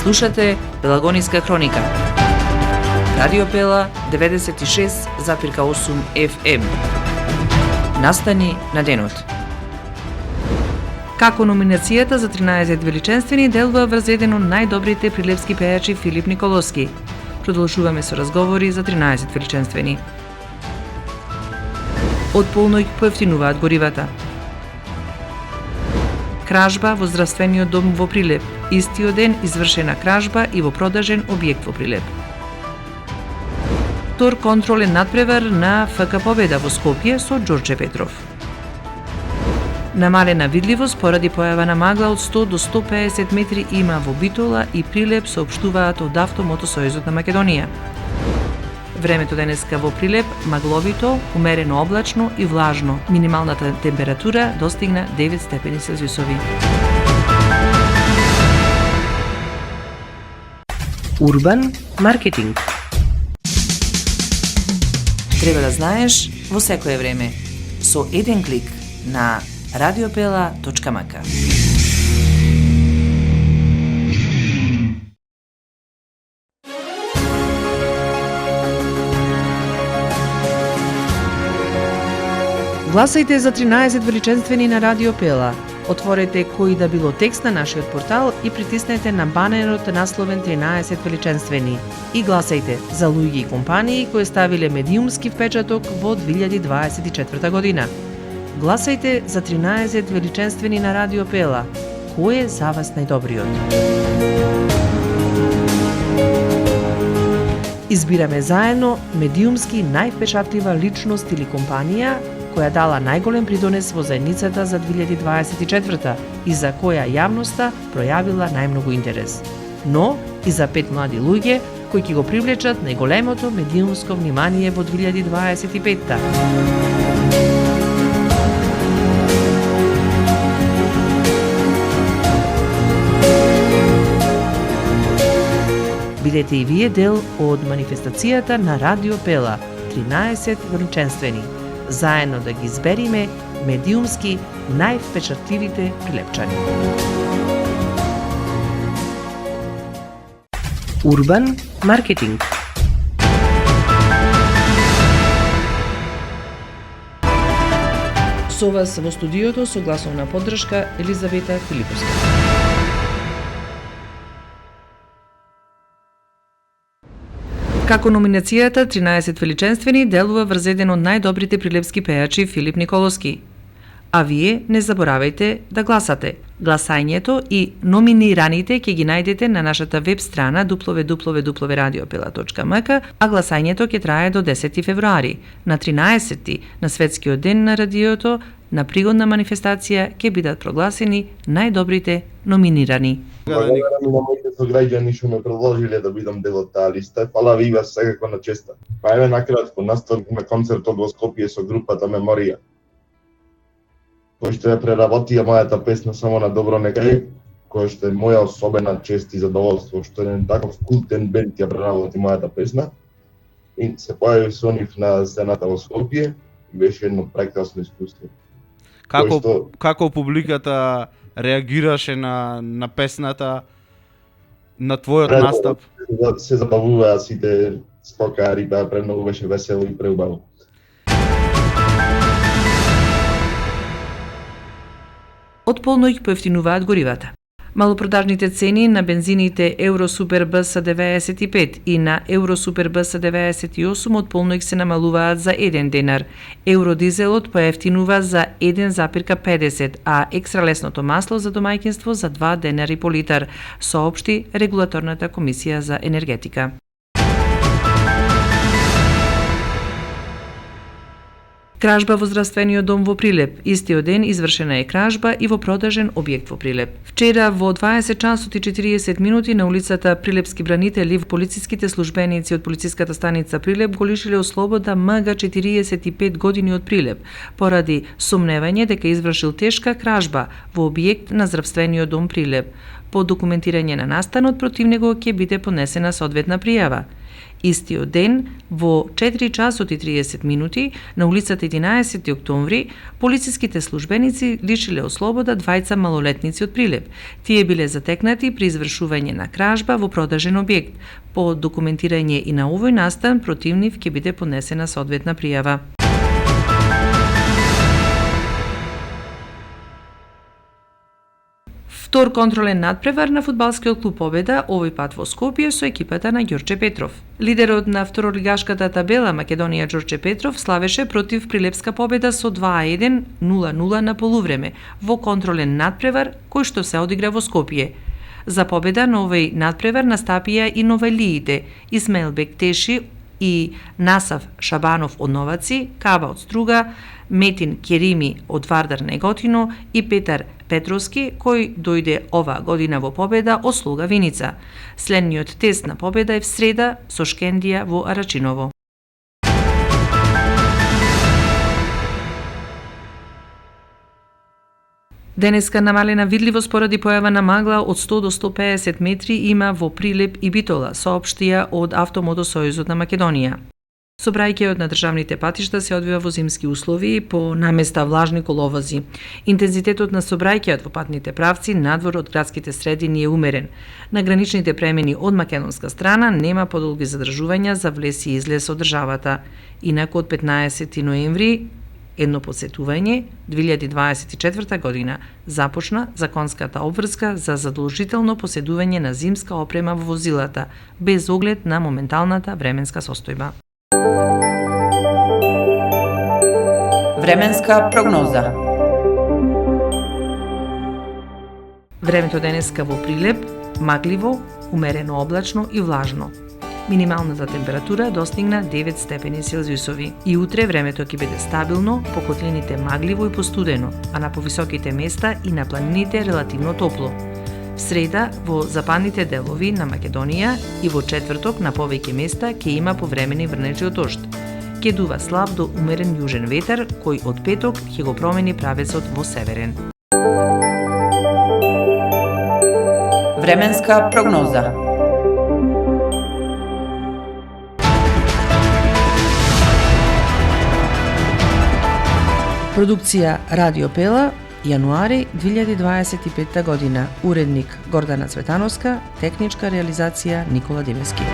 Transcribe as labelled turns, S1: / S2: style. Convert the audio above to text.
S1: Слушате Пелагониска хроника. Радио Пела 96,8 FM. Настани на денот. Како номинацијата за 13 величенствени делува врз еден од најдобрите прилепски пејачи Филип Николовски. Продолжуваме со разговори за 13 величенствени. Од полноќ поевтинуваат горивата. Кражба во здравствениот дом во Прилеп. Истиот ден извршена кражба и во продажен објект во Прилеп. Втор контролен надпревар на ФК Победа во Скопје со Ѓорѓе Петров. Намалена видливост поради појава на магла од 100 до 150 метри има во Битола и Прилеп, соопштуваат од Автомотосојузот на Македонија. Времето денеска во Прилеп магловито, умерено облачно и влажно. Минималната температура достигна 9 степени Целзиусови. Урбан маркетинг. Треба да знаеш во секое време со еден клик на radiopela.mk. Гласајте за 13 величенствени на Радио Пела. Отворете кој да било текст на нашиот портал и притиснете на банерот насловен 13 величенствени. И гласајте за луѓе и компании кои ставиле медиумски впечаток во 2024 година. Гласајте за 13 величенствени на Радио Пела. Кој е за вас најдобриот? Избираме заедно медиумски највпечатлива личност или компанија која дала најголем придонес во заедницата за 2024 и за која јавноста пројавила најмногу интерес. Но и за 5 млади луѓе кои ќе го привлечат најголемото медиумско внимание во 2025-та. Бидете и вие дел од манифестацијата на Радио Пела 13 величенствени. Заедно да ги избериме медиумски највпечатливите прилепчани. Урбан маркетинг. Со вас во студиото со гласовна поддршка Елизавета Филиповска. Како номинацијата 13 величенствени делува врз еден од најдобрите прилепски пејачи Филип Николовски. А вие не заборавајте да гласате. Гласањето и номинираните ќе ги најдете на нашата веб страна www.radiopela.mk, а гласањето ќе трае до 10 февруари. На 13 на светскиот ден на радиото, на пригодна манифестација ќе бидат прогласени најдобрите номинирани.
S2: Благодарам и на моите сограѓани што ме предложиле да бидам дел од таа листа. Фала ви вас секако на честа. Па еве накратко наставник на концертот во Скопје со групата Меморија. Кој што ја преработија мојата песна Само на добро некај, кој што е моја особена чест и задоволство што еден таков култен бенд ја преработи мојата песна. И се појави со нив на сцената во Скопје и беше едно прекрасно искуство.
S3: Како публиката реагираше на песната, на твојот настап?
S2: Се забавуваа сите, скокаа, рипаа, премногу беше весело и преубаво.
S1: Од полноќ поевтинуваат горивата. Малопродажните цени на бензините Евросупер БС 95 и на Евросупер БС 98 од полноќ се намалуваат за 1 денар. Евродизелот поевтинува за 1,50, а екстралесното масло за домаќинство за 2 денари по литар, соопшти Регулаторната комисија за енергетика. Кражба во здравствениот дом во Прилеп. Истиот ден извршена е кражба и во продажен објект во Прилеп. Вчера во 20 часот и 40 минути на улицата Прилепски бранители полициските службеници од полициската станица Прилеп го лишиле од слобода МГ 45 години од Прилеп поради сомневање дека извршил тешка кражба во објект на здравствениот дом Прилеп. По документирање на настанот против него ќе биде поднесена соодветна пријава. Истиот ден, во 4 часот и 30 минути, на улицата 11 октомври, полициските службеници лишиле од слобода двајца малолетници од Прилеп. Тие биле затекнати при извршување на кражба во продажен објект. По документирање и на овој настан, против нив ќе биде поднесена соодветна пријава. Втор контролен надпревар на фудбалскиот клуб Победа, овој пат во Скопје со екипата на Ѓорче Петров. Лидерот на второлигашката табела Македонија Ѓорче Петров славеше против Прилепска Победа со 2:1 0:0 на полувреме во контролен надпревар кој што се одигра во Скопје. За победа на овој надпревар настапија и новелиите Исмаил Бектеши и Насав Шабанов од Новаци, Каба од Струга, Метин Керими од Вардар Неготино и Петар Петровски, кој дојде оваа година во Победа од Слуга Виница. Следниот тест на Победа е в среда со Шкендија во Арачиново. Денеска намалена видливост поради појава на магла од 100 до 150 метри има во Прилеп и Битола, соопштија од Автомотосојузот на Македонија. Собрајќеот на државните патишта се одвива во зимски услови по наместа влажни коловози. Интензитетот на собрајќеот во патните правци надвор од градските средини е умерен. На граничните премини од македонска страна нема подолги задржувања за влез и излез од државата. Инаку од 15 ноември едно посетување 2024 година започна законската обврска за задолжително поседување на зимска опрема во возилата, без оглед на моменталната временска состојба.
S4: Временска прогноза.
S1: Времето денеска во Прилеп магливо, умерено облачно и влажно. Минималната температура достигна 9 степени Целзиусови. И утре времето ќе биде стабилно, по котлините магливо и постудено, а на повисоките места и на планините релативно топло. В среда во западните делови на Македонија и во четврток на повеќе места ќе има повремени врнежи од дожд. Ќе дува слаб до умерен јужен ветер, кој од петок ќе го промени правецот во северен.
S4: Временска прогноза.
S1: Продукција Радио Пела, јануари 2025 година. Уредник Гордана Цветановска, техничка реализација Никола Димески.